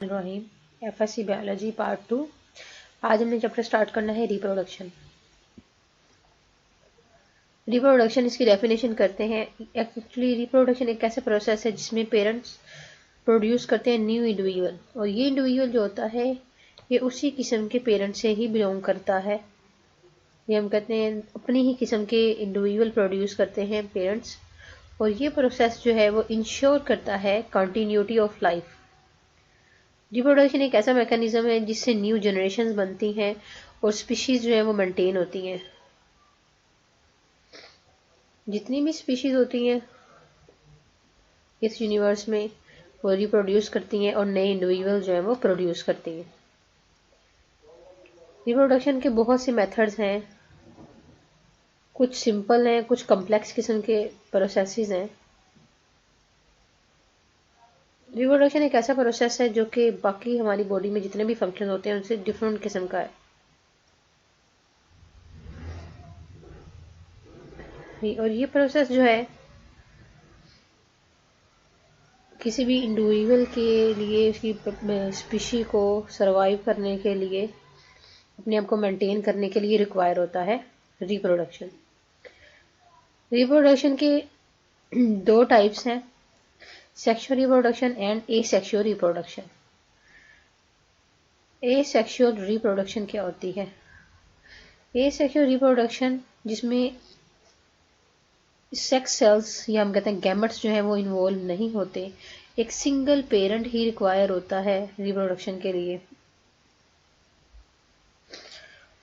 रहीम FSc biology part 2। आज हमने chapter start करना है रिप्रोडक्शन। रिप्रोडक्शन इसकी डेफिनेशन करते हैं। एक्चुअली रिप्रोडक्शन एक ऐसा प्रोसेस है जिसमें पेरेंट्स प्रोड्यूस करते हैं न्यू इंडिविजुअल, और ये इंडिविजुअल जो होता है ये उसी किस्म के पेरेंट से ही बिलोंग करता है। ये हम कहते हैं अपनी ही किस्म के इंडिविजुअल प्रोड्यूस करते हैं पेरेंट्स, और ये प्रोसेस जो है वो इंश्योर करता है कंटिन्यूटी ऑफ लाइफ। रिप्रोडक्शन एक ऐसा मैकेनिज्म है जिससे न्यू जनरेशन्स बनती हैं और स्पीशीज जो है वो मेंटेन होती हैं। जितनी भी स्पीशीज होती हैं इस यूनिवर्स में वो रिप्रोड्यूस करती हैं और नए इंडिविजुअल जो है वो प्रोड्यूस करती हैं। रिप्रोडक्शन के बहुत से मेथड्स हैं, कुछ सिंपल हैं, कुछ कॉम्प्लेक्स किस्म के प्रोसेसेस हैं। रिप्रोडक्शन एक ऐसा प्रोसेस है जो कि बाकी हमारी बॉडी में जितने भी फंक्शन होते हैं उनसे डिफरेंट किस्म का है। और ये प्रोसेस जो है किसी भी इंडिविजुअल के लिए उसकी स्पीशी को सरवाइव करने के लिए, अपने आप को मेंटेन करने के लिए रिक्वायर होता है रिप्रोडक्शन। रिप्रोडक्शन के दो टाइप्स हैं, sexual reproduction and asexual reproduction. Asexual reproduction क्या होती है? एसेक्सुअल रिप्रोडक्शन जिसमें सेक्स सेल्स या हम कहते हैं गैमेट्स जो है वो इन्वॉल्व नहीं होते, एक सिंगल पेरेंट ही रिक्वायर होता है रिप्रोडक्शन के लिए।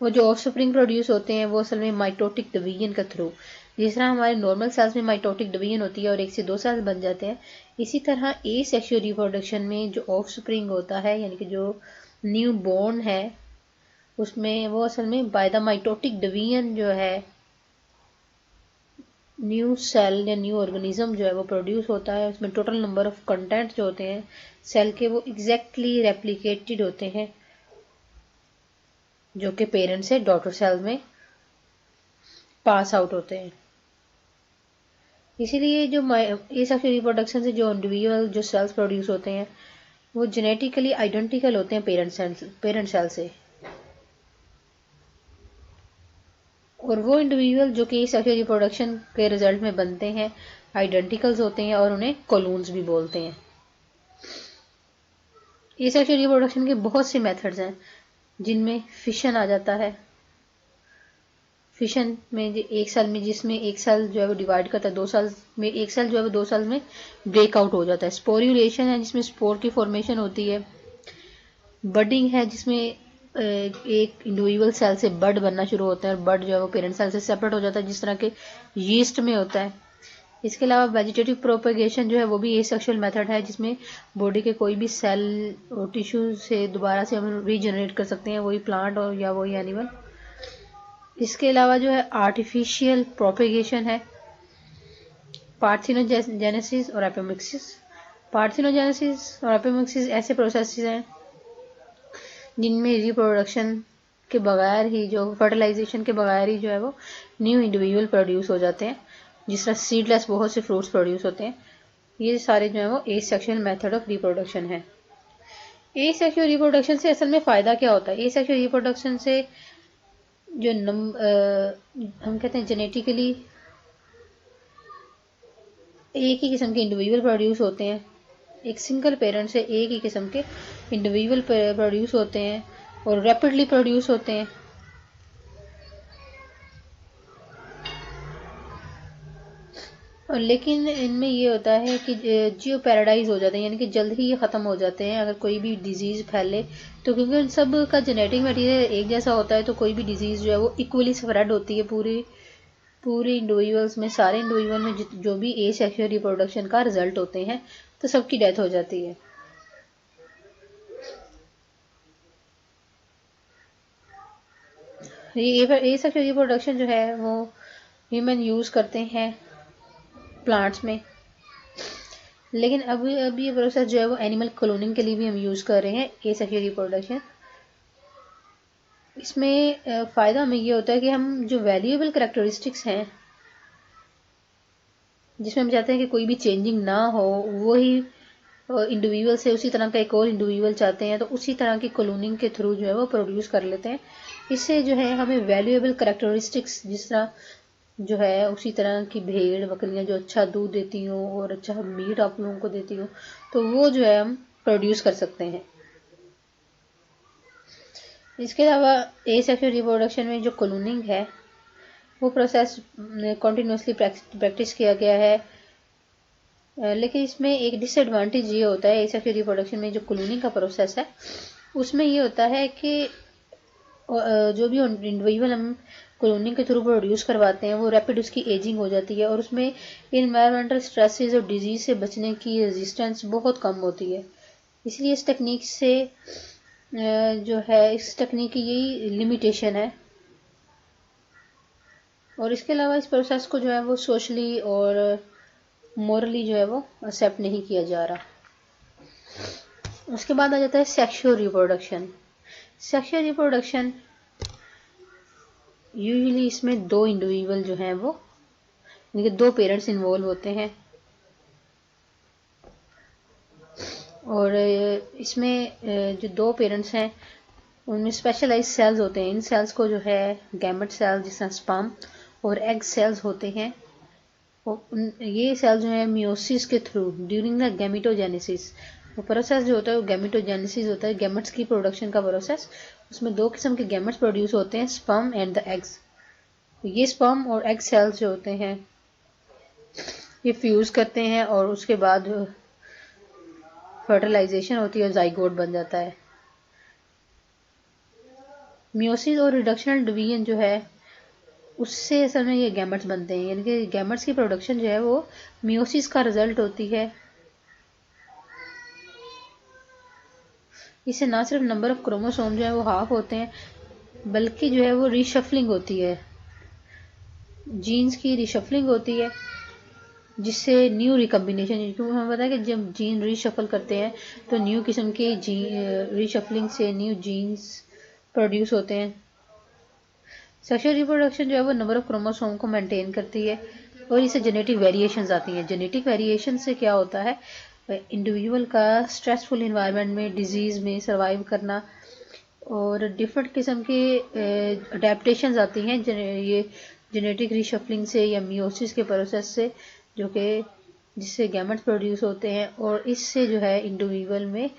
वो जो ऑफस्प्रिंग प्रोड्यूस होते हैं वो असल में माइटोटिक डिवीजन के थ्रू, जिस तरह हमारे नॉर्मल सेल्स में माइटोटिक डिवीजन होती है और एक से दो सेल्स बन जाते हैं, इसी तरह एसेक्सुअल रिप्रोडक्शन में जो ऑफस्प्रिंग होता है यानी कि जो न्यू बॉर्न है उसमें वो असल में बाय द माइटोटिक डिवीजन जो है न्यू सेल या न्यू ऑर्गेनिज्म जो है वो प्रोड्यूस होता है। उसमें टोटल नंबर ऑफ कंटेंट जो होते हैं सेल के वो एग्जैक्टली रेप्लिकेटेड होते हैं, जो कि पेरेंट से डॉटर सेल में पास आउट होते हैं। इसीलिए जो एसेक्सुअल रिप्रोडक्शन से जो इंडिविजुअल जो सेल्स प्रोड्यूस होते हैं वो जेनेटिकली आइडेंटिकल होते हैं पेरेंट सेल से, और वो इंडिविजुअल जो कि सेक्सुअल रिप्रोडक्शन के रिजल्ट में बनते हैं आइडेंटिकल्स होते हैं और उन्हें कोलून्स भी बोलते हैं। एसेक्सुअल रिप्रोडक्शन के बहुत से मेथड्स हैं जिनमें फिशन आ जाता है। फिशन में एक सेल में जिसमें एक सेल जो है वो डिवाइड करता है, दो सेल में एक सेल जो है वो दो सेल में ब्रेकआउट हो जाता है। स्पोर्यूलेशन है जिसमें स्पोर की फॉर्मेशन होती है। बडिंग है जिसमें एक इंडिविजुअल सेल से बड बनना शुरू होता है और बड जो है वो पेरेंट सेल से सेपरेट हो जाता है, जिस तरह के यीस्ट में होता है। इसके अलावा वेजिटेटिव प्रोपेगेशन जो है वो भी एसेक्सुअल मेथड है जिसमें बॉडी के कोई भी सेल और टिश्यू से दोबारा से हम रीजनरेट कर सकते हैं, वही प्लांट और या वही एनिमल। इसके अलावा जो है आर्टिफिशियल प्रोपेगेशन है, पार्थिनोजेनेसिस और एपिमिक्सिस। पार्थिनोजेनेसिस और एपिमिक्सिस ऐसे प्रोसेसेस हैं जिनमें रिप्रोडक्शन के बगैर ही, जो फर्टिलाइजेशन के बगैर ही जो है वो न्यू इंडिविजुअल प्रोड्यूस हो जाते हैं, जिस तरह सीडलेस बहुत से फ्रूट्स प्रोड्यूस होते हैं। ये सारे जो है वो एसेक्सुअल मेथड ऑफ रिप्रोडक्शन है। एसेक्सुअल रिप्रोडक्शन से असल में फ़ायदा क्या होता है? एसेक्सुअल रिप्रोडक्शन से जो हम कहते हैं जेनेटिकली एक ही किस्म के इंडिविजुअल प्रोड्यूस होते हैं, एक सिंगल पेरेंट से एक ही किस्म के इंडिविजुअल प्रोड्यूस होते हैं और रैपिडली प्रोड्यूस होते हैं। और लेकिन इनमें ये होता है कि जियो पैराडाइज हो जाते हैं, यानी कि जल्द ही ये ख़त्म हो जाते हैं अगर कोई भी डिजीज़ फैले तो, क्योंकि उन सब का जेनेटिक मटेरियल एक जैसा होता है तो कोई भी डिजीज़ जो है वो इक्वली स्प्रेड होती है पूरे इंडिविजुअल्स में, सारे इंडिविजुअल में जो भी एसेक्सुअल रिप्रोडक्शन का रिजल्ट होते हैं तो सबकी डेथ हो जाती है। ये एसेक्सुअल रिप्रोडक्शन जो है वो ह्यूमन यूज़ करते हैं प्लांट्स में, लेकिन अब ये प्रोसेस जो है वो एनिमल क्लोनिंग के लिए भी हम यूज़ कर रहे हैं एसेक्सुअल रिप्रोडक्शन। इसमें फ़ायदा हमें ये होता है कि हम जो वैल्यूएबल करेक्टरिस्टिक्स हैं जिसमें हम चाहते हैं कि कोई भी चेंजिंग ना हो, वो ही इंडिविजुअल से उसी तरह का एक और इंडिविजुअल चाहते हैं तो उसी तरह की क्लोनिंग के थ्रू जो है वो प्रोड्यूस कर लेते हैं। इससे जो है हमें वैल्यूएबल करेक्टरिस्टिक्स, जिस तरह जो है उसी तरह की भेड़ बकरियां जो अच्छा दूध देती हों और अच्छा मीट आप लोगों को देती हों, तो वो जो है हम प्रोड्यूस कर सकते हैं। इसके अलावा एसेक्सुअल रिप्रोडक्शन में जो क्लोनिंग है वो प्रोसेस कॉन्टिन्यूसली प्रैक्टिस किया गया है, लेकिन इसमें एक डिसएडवांटेज ये होता है एसेक्सुअल रिप्रोडक्शन में जो क्लोनिंग का प्रोसेस है उसमें ये होता है कि जो भी इंडिविजुअल हम क्लोनिंग के थ्रू प्रोड्यूस करवाते हैं वो रैपिड उसकी एजिंग हो जाती है और उसमें इन्वायरमेंटल स्ट्रेसेस और डिजीज से बचने की रेजिस्टेंस बहुत कम होती है। इसलिए इस टेक्निक से जो है इस टेक्निक की यही लिमिटेशन है। और इसके अलावा इस प्रोसेस को जो है वो सोशली और मॉरली जो है वो एक्सेप्ट नहीं किया जा रहा। उसके बाद आ जाता है sexual reproduction. Sexual reproduction usually इसमें दो इंडिविजुअल जो हैं वो यानी कि दो पेरेंट्स इन्वॉल्व होते हैं और इसमें जो दो पेरेंट्स हैं उनमें स्पेशलाइज सेल्स होते हैं। इन सेल्स को जो है गैमेट सेल्स जिस तरह स्पर्म और एग सेल्स होते हैं, ये सेल्स जो है मियोसिस के थ्रू ड्यूरिंग द गैमेटोजेनेसिस, वो प्रोसेस जो होता है वो गैमेटोजेनेसिस होता है, गैमेट्स की प्रोडक्शन का प्रोसेस। उसमें दो किस्म के गैमेट्स प्रोड्यूस होते हैं, स्पर्म एंड द एग्स। ये स्पर्म और एग सेल्स जो होते हैं ये फ्यूज करते हैं और उसके बाद फर्टिलाइजेशन होती है, जाइगोट बन जाता है। मियोसिस और रिडक्शनल डिवीजन जो है उससे असल में ये गैमेट्स बनते हैं, यानी कि गैमेट्स की प्रोडक्शन जो है वो मियोसिस का रिजल्ट होती है। इससे ना सिर्फ नंबर ऑफ क्रोमोसोम जो है वो हाफ होते हैं बल्कि जो है वो रीशफलिंग होती है, जीन्स की रीशफलिंग होती है जिससे न्यू रिकम्बिनेशन, क्योंकि हमें पता है कि जब जीन रीशफल करते हैं तो न्यू किस्म के रीशफलिंग से न्यू जीन्स प्रोड्यूस होते हैं। सेक्सुअल रिप्रोडक्शन जो है वो नंबर ऑफ क्रोमोसोम को मेंटेन करती है और इससे जेनेटिक वेरिएशंस आती हैं। जेनेटिक वेरिएशन से क्या होता है, इंडिविजुअल का स्ट्रेसफुल इन्वायरमेंट में डिजीज़ में सर्वाइव करना और डिफरेंट किस्म के अडेप्टेशंस आती हैं ये जेनेटिक रीशफलिंग से या मियोसिस के प्रोसेस से, जो कि जिससे गैमेट्स प्रोड्यूस होते हैं और इससे जो है इंडिविजुअल में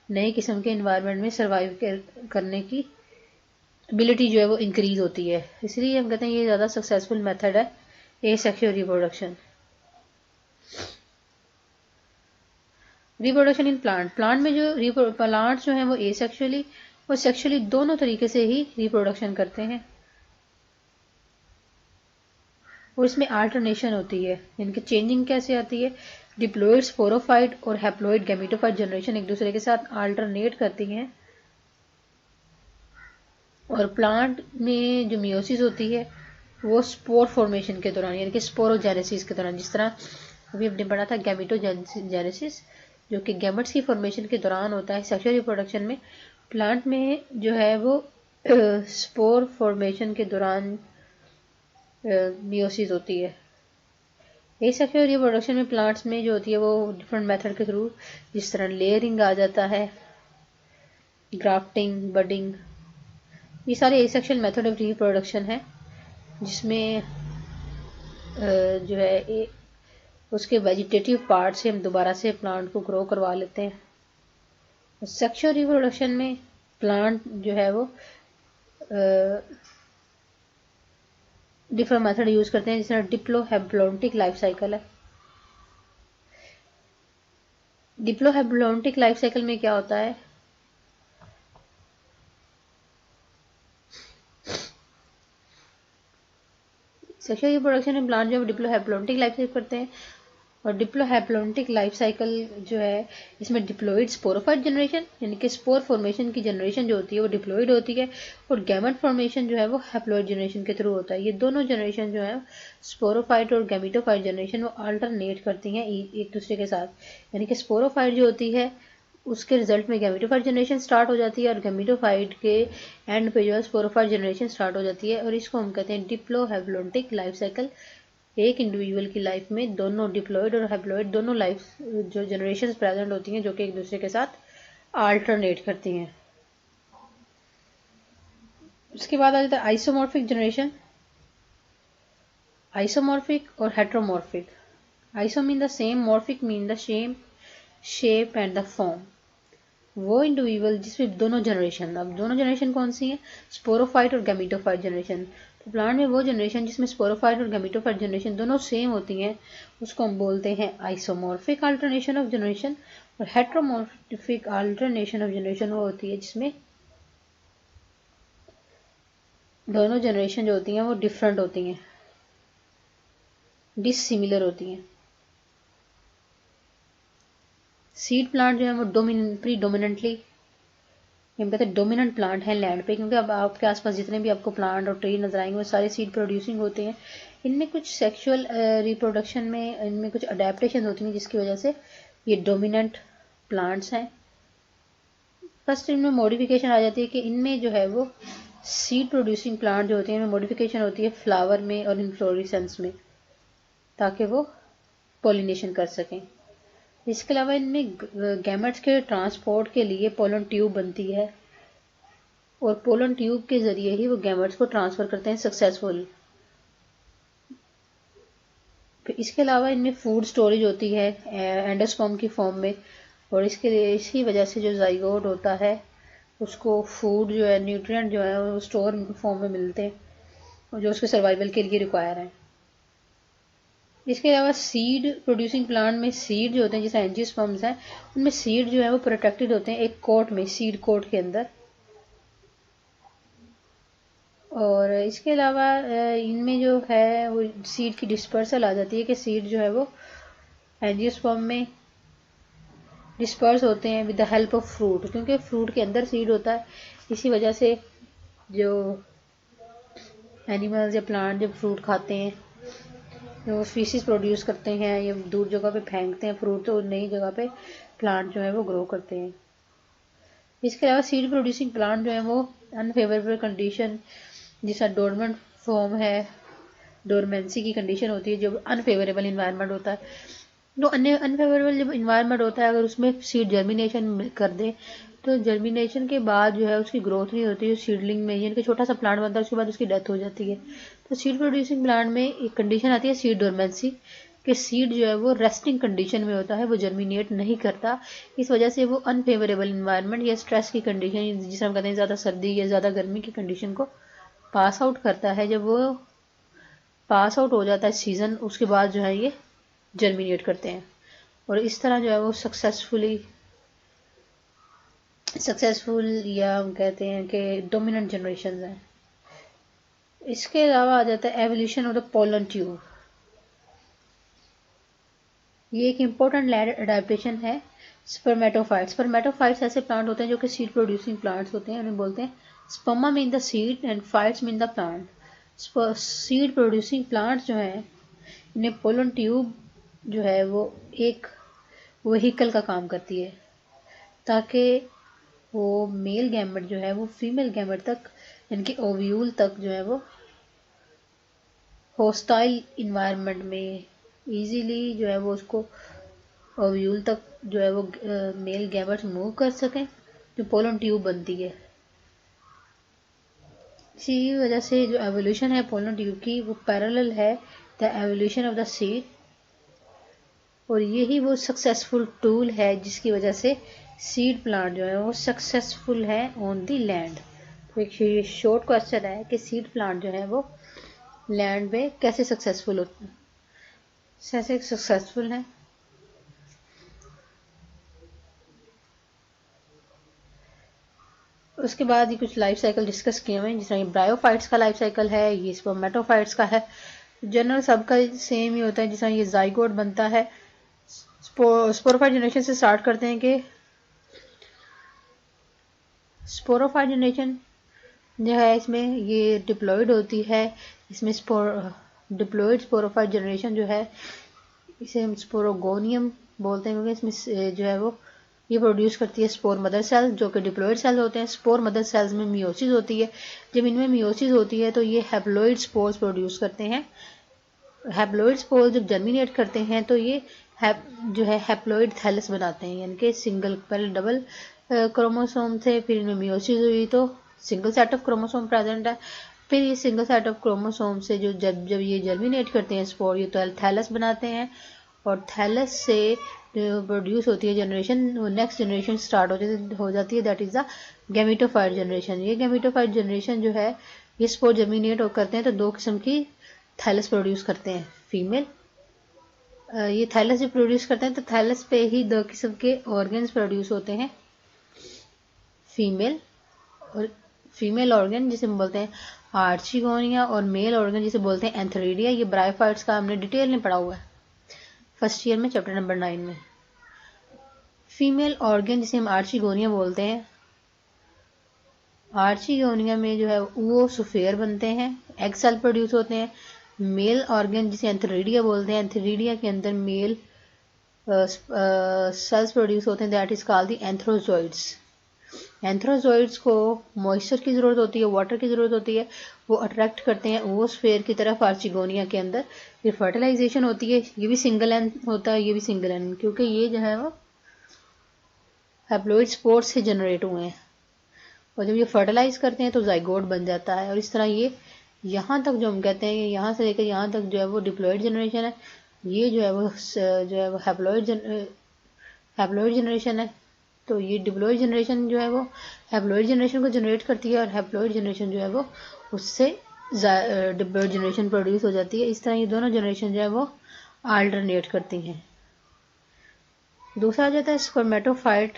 नए किस्म के इन्वायरमेंट में सर्वाइव करने की एबिलिटी जो है वो इंक्रीज होती है। इसलिए हम कहते हैं ये ज़्यादा सक्सेसफुल मेथड है asexual reproduction. Reproduction in plant, plant में जो प्लांट्स जो हैं वो एसेक्सुअली और सेक्सुअली दोनों तरीके से ही रिप्रोडक्शन करते हैं और इसमें अल्टरनेशन होती है, यानी कि चेंजिंग कैसे आती है, डिप्लॉइड स्पोरोफाइट और हैप्लॉइड गैमेटोफाइट जनरेशन एक दूसरे के साथ अल्टरनेट करती हैं और प्लांट में जो मियोसिस होती है वो स्पोर फॉर्मेशन के दौरान यानी कि स्पोरोजेनेसिस के दौरान, जिस तरह अभी हमने पढ़ा था गैमेटोजेनेसिस जो कि गैमेट्स की फॉर्मेशन के दौरान होता है सेक्सुअल रिप्रोडक्शन में, प्लांट में जो है वो स्पोर फॉर्मेशन के दौरान मियोसिस होती है। एसेक्सुअल रिप्रोडक्शन में प्लांट्स में जो होती है वो डिफरेंट मेथड के थ्रू, जिस तरह लेयरिंग आ जाता है, ग्राफ्टिंग, बडिंग, ये सारे एसेक्सुअल मेथड ऑफ रिप्रोडक्शन है जिसमें जो है उसके वेजिटेटिव पार्ट से हम दोबारा से प्लांट को ग्रो करवा लेते हैं। सेक्सुअल रिप्रोडक्शन में प्लांट जो है वो डिफरेंट मेथड यूज करते हैं, जिस तरह डिप्लोहैप्लॉन्टिक लाइफ साइकिल है। डिप्लोहैप्लॉन्टिक लाइफ साइकिल में क्या होता है, सेक्सुअल रिप्रोडक्शन में प्लांट जो है डिप्लोहैप्लॉन्टिक लाइफ साइकिल करते हैं और डिप्लोहैप्लॉन्टिक लाइफ साइकिल जो है इसमें डिप्लॉइड स्पोरोफाइट जनरेशन यानी कि स्पोर फॉर्मेशन की जनरेशन जो होती है वो डिप्लॉइड होती है और गैमेट फॉर्मेशन जो है वो हैप्लॉइड जनरेशन के थ्रू होता है। ये दोनों जनरेशन जो है स्पोरोफाइट और गैमेटोफाइट जनरेशन वो अल्टरनेट करती हैं एक दूसरे के साथ, यानी कि स्पोरोफाइट जो होती है उसके रिजल्ट में गैमेटोफाइट जनरेशन स्टार्ट हो जाती है और गैमेटोफाइट के एंड पे जो है स्पोरोफाइट जनरेशन स्टार्ट हो जाती है और इसको हम कहते हैं डिप्लोहैप्लॉन्टिक लाइफ साइकिल एक इंडिविजुअल की लाइफ में दोनों डिप्लॉयड और हैप्लॉयड दोनों लाइफ जो जनरेशन प्रेजेंट होती हैं जो कि एक दूसरे के साथ आल्टरनेट करती हैं। उसके बाद आ जाता है आइसोमॉर्फिक जनरेशन। आइसोमॉर्फिक और heteromorphic. Iso mean the same, morphic mean the same shape and the form. वो इंडिविजुअल जिसमें दोनों जनरेशन, अब दोनों जनरेशन कौन सी है, स्पोरोफाइट और गैमीटोफाइट जनरेशन। तो प्लांट में वो जनरेशन जिसमें स्पोरोफाइट और गैमीटोफाइट जनरेशन दोनों सेम होती हैं उसको हम बोलते हैं आइसोमॉर्फिक अल्टरनेशन ऑफ जनरेशन। और हेट्रोमॉर्फिक अल्टरनेशन ऑफ जनरेशन वो होती है जिसमें दोनों जनरेशन जो होती हैं वो डिफरेंट होती हैं, डिसिमिलर होती हैं। सीड प्लांट जो है वो प्रीडोमिनेंटली हम कहते हैं डोमिनेंट प्लांट है लैंड पे, क्योंकि अब आपके आसपास जितने भी आपको प्लांट और ट्री नजर आएंगे वो सारे सीड प्रोड्यूसिंग होते हैं। इनमें कुछ सेक्सुअल रिप्रोडक्शन में इनमें कुछ अडेप्टेशन होती हैं जिसकी वजह से ये डोमिनेंट प्लांट्स हैं। फर्स्ट इनमें मॉडिफिकेशन आ जाती है कि इनमें जो है वो सीड प्रोड्यूसिंग प्लांट जो होते हैं इनमें मॉडिफिकेशन होती है फ्लावर में और इन्फ्लोरेसेंस में, ताकि वो पॉलिनेशन कर सकें। इसके अलावा इनमें गैमेट्स के ट्रांसपोर्ट के लिए पोलन ट्यूब बनती है और पोलन ट्यूब के जरिए ही वो गैमेट्स को ट्रांसफर करते हैं सक्सेसफुल। फिर इसके अलावा इनमें फूड स्टोरेज होती है एंडोस्पर्म की फॉर्म में, और इसके लिए इसी वजह से जो जाइगोट होता है उसको फूड जो है, न्यूट्रिएंट जो है वो स्टोर फॉर्म में मिलते हैं और जो उसके सर्वाइवल के लिए रिक्वायर है। इसके अलावा सीड प्रोड्यूसिंग प्लांट में सीड जो होते हैं जैसे एंजियोस्पर्म्स हैं उनमें सीड जो है वो प्रोटेक्टेड होते हैं एक कोट में, सीड कोट के अंदर। और इसके अलावा इनमें जो है वो सीड की डिस्पर्सल आ जाती है कि सीड जो है वो एंजियोस्पर्म में डिस्पर्स होते हैं with the help of fruit, क्योंकि फ्रूट के अंदर सीड होता है। इसी वजह से जो एनिमल्स या प्लांट जब फ्रूट खाते हैं जो स्पीसीज प्रोड्यूस करते हैं या दूर जगह पे फेंकते हैं फ्रूट, तो नई जगह पे प्लांट जो है वो ग्रो करते हैं। इसके अलावा सीड प्रोड्यूसिंग प्लांट जो है वो अनफेवरेबल कंडीशन जिसका डोरमेंट फॉर्म है, डोरमेंसी की कंडीशन होती है, जो अनफेवरेबल इन्वायरमेंट होता है। तो अनफेवरेबल जब इन्वायरमेंट होता है अगर उसमें सीड जर्मिनेशन कर दे तो जर्मिनेशन के बाद जो है उसकी ग्रोथ नहीं होती है सीडलिंग में, यानी कि छोटा सा प्लांट बनता है उसके बाद उसकी डेथ हो जाती है। तो सीड प्रोड्यूसिंग प्लांट में एक कंडीशन आती है सीड डोरमेंसी, कि सीड जो है वो रेस्टिंग कंडीशन में होता है, वो जर्मिनेट नहीं करता। इस वजह से वो अनफेवरेबल इन्वायरमेंट या स्ट्रेस की कंडीशन जिसे हम कहते हैं ज़्यादा सर्दी या ज़्यादा गर्मी की कंडीशन को पास आउट करता है। जब वो पास आउट हो जाता है सीज़न, उसके बाद जो है ये जर्मिनेट करते हैं और इस तरह जो है वो सक्सेसफुल या हम कहते हैं कि डोमिनेंट जनरेशन हैं। इसके अलावा आ जाता है evolution of the pollen tube. ये एक इम्पोर्टेंट लैंड अडेप्टेशन है। स्पर्मेटोफाइट्स ऐसे प्लांट होते हैं जो कि सीड प्रोड्यूसिंग प्लांट्स होते हैं, उन्हें बोलते हैं स्पर्मा mean the seed and fights mean the plant. Seed producing plants जो हैं इन्हें पोलन ट्यूब जो है वो एक व्हीकल का काम करती है, ताकि वो मेल गैमेट जो है वो फीमेल गैमेट तक, इनके ओव्यूल तक जो है वो हॉस्टाइल इन्वायरमेंट में इजीली जो है वो उसको ओव्यूल तक जो है वो मेल गैमेट्स मूव कर सकें, जो पोलन ट्यूब बनती है। इसी वजह से जो एवोल्यूशन है पोलन ट्यूब की वो पैरेलल है the evolution of the seed, और यही वो सक्सेसफुल टूल है जिसकी वजह से सीड प्लांट जो है वो सक्सेसफुल है ऑन द लैंड। तो एक शॉर्ट क्वेश्चन है कि सीड प्लांट जो है वो लैंड पे कैसे सक्सेसफुल है। उसके बाद ही कुछ लाइफ साइकिल डिस्कस किए हुए हैं, जिस तरह ब्रायोफाइट्स का लाइफ साइकिल है, ये स्पर्मेटोफाइट्स का है। जनरल सबका सेम ही होता है। जिस तरह ये जाइगोट बनता है, स्पोरोफाइट जनरेशन से स्टार्ट करते हैं कि स्पोरोफाइट जनरेशन जो है इसमें ये डिप्लॉयड होती है। इसमें डिप्लॉयड स्पोरोफाइट जनरेशन जो है इसे हम स्पोरोगोनियम बोलते हैं, क्योंकि इसमें जो है वो ये प्रोड्यूस करती है स्पोर मदर सेल, जो कि डिप्लॉयड सेल होते हैं। स्पोर मदर सेल्स में मियोसिस होती है। जब इनमें मियोसिस होती है तो ये हैप्लॉयड स्पोर्स प्रोड्यूस करते हैं। हैप्लॉइड स्पोर जब जर्मिनेट करते हैं तो ये जो है हैप्लॉइड थैलस बनाते हैं, यानी कि सिंगल, पहले डबल क्रोमोसोम थे, फिर इनमें मियोसिस हुई तो single set of chromosome present है, फिर ये सिंगल सेट ऑफ क्रोमोसोम से जो जब ये जर्मिनेट करते हैं स्पोर, ये तो थैलस बनाते हैं, और थैलस से जो प्रोड्यूस होती है जनरेशन, नेक्स्ट जनरेशन स्टार्ट हो जाती है, that is the gametophyte generation. ये गैमेटोफाइट जनरेशन जो है ये स्पोर जर्मिनेट करते हैं तो दो किस्म की थैलस प्रोड्यूस करते हैं फीमेल। ये थैलस जो प्रोड्यूस करते हैं तो थैलस पे ही दो किस्म के ऑर्गन्स प्रोड्यूस होते हैं, फीमेल और फीमेल ऑर्गन जिसे हम बोलते हैं आर्चिगोनिया, और मेल ऑर्गन जिसे बोलते हैं एंथेरिडिया। ये ब्रायोफाइट्स का हमने डिटेल में पढ़ा हुआ है फर्स्ट ईयर में, चैप्टर नंबर 9 में। फीमेल ऑर्गन जिसे हम आर्चिगोनिया बोलते हैं, आर्चिगोनिया में जो है वो सुफेयर बनते हैं, एग सेल प्रोड्यूस होते हैं। मेल ऑर्गन जिसे एंथेरिडिया बोलते हैं, एंथेरिडिया के अंदर मेल सेल्स प्रोड्यूस होते हैं, दैट इज कॉल्ड द एंथ्रोजोइड्स। एंथ्रोजोइड्स को मॉइस्चर की ज़रूरत होती है, वाटर की ज़रूरत होती है, वो अट्रैक्ट करते हैं ओवोस्फेयर की तरफ आर्चिगोनिया के अंदर। फिर फर्टिलाइजेशन होती है, ये भी सिंगल एंड होता है, ये भी सिंगल एंड, क्योंकि ये जो है वो हैप्लॉइड स्पोर से जनरेट हुए हैं, और जब ये फर्टिलाइज करते हैं तो जाइगोट बन जाता है, और इस तरह ये यहाँ तक जो हम कहते हैं यहाँ से लेकर यहाँ तक जो है वो डिप्लॉइड जनरेशन है, ये जो है वो हैप्लॉइड जनरेशन है। तो ये डिप्लॉइड जनरेशन जो है वो हैप्लॉइड जनरेशन को जनरेट करती है, और हैप्लॉइड जनरेशन जो है वो उससे डिप्लॉइड जनरेशन प्रोड्यूस हो जाती है। इस तरह ये दोनों जनरेशन जो है वो अल्टरनेट करती हैं। दूसरा आ जाता है spermatophyte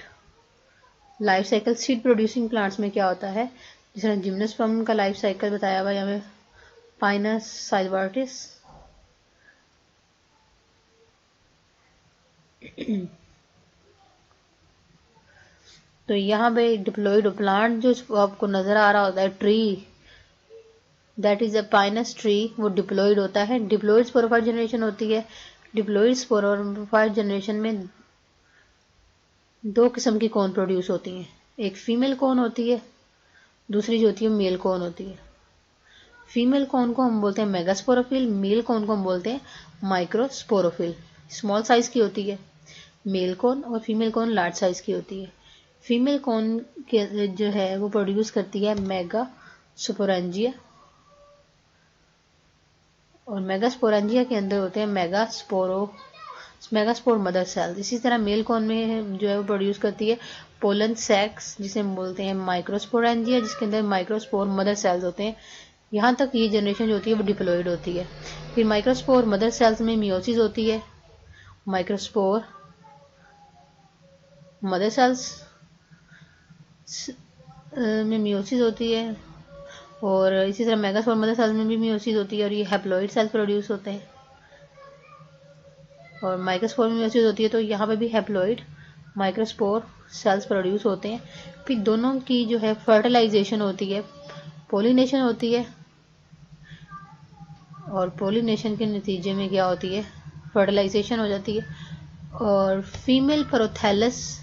life cycle. Seed producing plants में क्या होता है, जिस तरह जिम्नोस्पर्म का लाइफ साइकिल बताया हुआ है हमें, पाइनस साइलवर्टिस। तो यहाँ पे डिप्लॉइड प्लांट जो आपको नजर आ रहा होता है, tree, that is a Pinus tree, वो डिप्लॉइड होता है। डिप्लॉइड स्पोरोफाइट जनरेशन होती है। डिप्लॉइड स्पोरोफाइट जनरेशन में दो किस्म की कॉन प्रोड्यूस होती हैं, एक फीमेल कॉन होती है, दूसरी जो होती है मेल कॉन होती है। फीमेल कॉन को हम बोलते हैं मेगास्पोरोफिल, मेल कॉन को हम बोलते हैं माइक्रोस्पोरोफिल। स्मॉल साइज की होती है मेल कॉन, और फीमेल कॉन लार्ज साइज की होती है। फीमेल कॉन के जो है वो प्रोड्यूस करती है मेगास्पोरेंजिया, और मेगास्पोरेंजिया के अंदर होते हैं मेगास्पोर मदर सेल्स। इसी तरह मेल कॉन में जो है वो प्रोड्यूस करती है पोलन सेक्स, जिसे हम बोलते हैं माइक्रोस्पोरेंजिया, जिसके अंदर माइक्रोस्पोर मदर सेल्स होते हैं। यहाँ तक ये जनरेशन जो होती है वो डिप्लॉइड होती है। फिर माइक्रोस्पोर मदर सेल्स में मियोसिस होती है, माइक्रोस्पोर मदर सेल्स में मियोसिस होती है, और इसी तरह मेगास्पोर मदर सेल्स में भी मियोसिस होती है, और ये हैप्लॉइड सेल्स प्रोड्यूस होते हैं, और माइक्रोस्पोर में मियोसिस होती है, तो यहाँ पे भी हैप्लॉइड माइक्रोस्पोर सेल्स प्रोड्यूस होते हैं। फिर दोनों की जो है फर्टिलाइजेशन होती है, पोलिनेशन होती है, और पोलिनेशन के नतीजे में क्या होती है, फर्टिलाइजेशन हो जाती है, और फीमेल प्रोथैलस,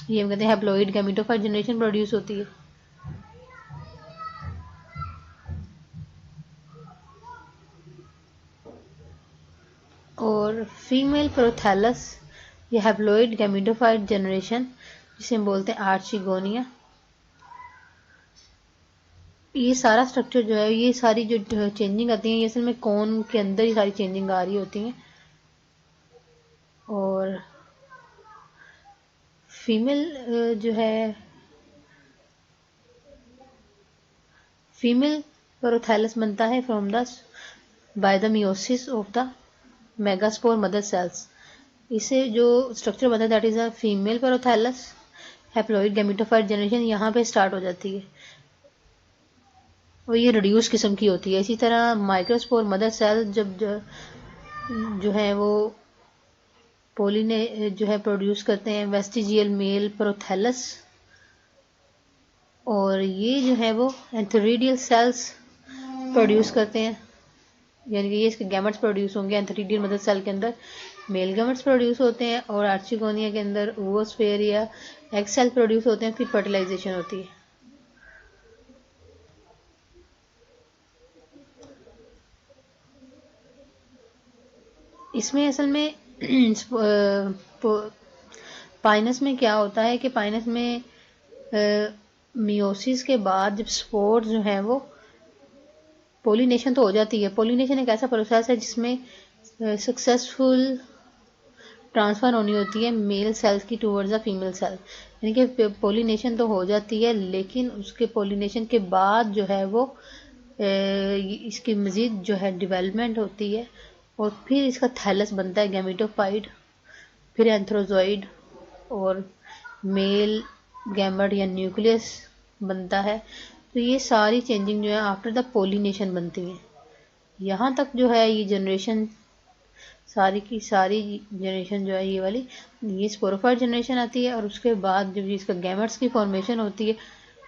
ये हम कहते हैं हैप्लॉइड गैमेटोफाइट जनरेशन प्रोड्यूस होती है। और फीमेल प्रोथैलस ये हैप्लॉइड गैमेटोफाइट जनरेशन जिसे हम बोलते हैं आर्चिगोनिया। ये सारा स्ट्रक्चर जो है, ये सारी जो चेंजिंग आती है, ये असल में कॉन के अंदर ही सारी चेंजिंग आ रही होती हैं। और फीमेल जो है, फीमेल प्रोथैलस बनता है from the by the meiosis of the megaspore mother cells. इसे जो स्ट्रक्चर बनता है that is a female prothallus haploid gametophyte generation, यहाँ पे स्टार्ट हो जाती है, और ये रिड्यूस किस्म की होती है। इसी तरह माइक्रोस्पोर मदर सेल जब जो है वो पोलिने जो है प्रोड्यूस करते हैं वेस्टिजियल मेल प्रोथैलस, और ये जो है वो एंथेरिडियल सेल्स प्रोड्यूस करते हैं, यानी कि ये इसके गैमेट्स प्रोड्यूस होंगे। एंथेरिडियल मदर सेल के अंदर मेल गैमेट्स प्रोड्यूस होते हैं, और आर्चिगोनिया के अंदर ओवोस्फेयर या एग सेल प्रोड्यूस होते हैं, फिर फर्टिलाइजेशन होती है। इसमें असल में पाइनस में क्या होता है कि पाइनस में मियोसिस के बाद जब स्पोर जो है वो पोलिनेशन तो हो जाती है। पोलिनेशन एक ऐसा प्रोसेस है जिसमें सक्सेसफुल ट्रांसफ़र होनी होती है मेल सेल्स की टूवर्ड्स द फीमेल सेल, यानी कि पोलिनेशन तो हो जाती है, लेकिन उसके पोलिनेशन के बाद जो है वो इसकी मज़ीद जो है डेवलपमेंट होती है और फिर इसका थैलस बनता है, गैमेटोफाइट, फिर एंथ्रोजॉइड और मेल गैमेट या न्यूक्लियस बनता है। तो ये सारी चेंजिंग जो है आफ्टर द पोलिनेशन बनती है। यहाँ तक जो है ये जनरेशन सारी की सारी जनरेशन जो है ये वाली, ये स्पोरोफाइट जनरेशन आती है और उसके बाद जब इसका गैमेट्स की फॉर्मेशन होती है,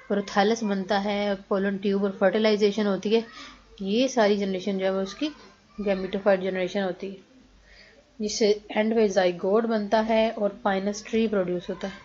प्रोथैलस बनता है, पोलन ट्यूब और फर्टिलाइजेशन होती है, ये सारी जनरेशन जो है वो उसकी गैमेटोफाइट जनरेशन होती है, जिससे एंड में जाइगोट बनता है और पाइनस ट्री प्रोड्यूस होता है।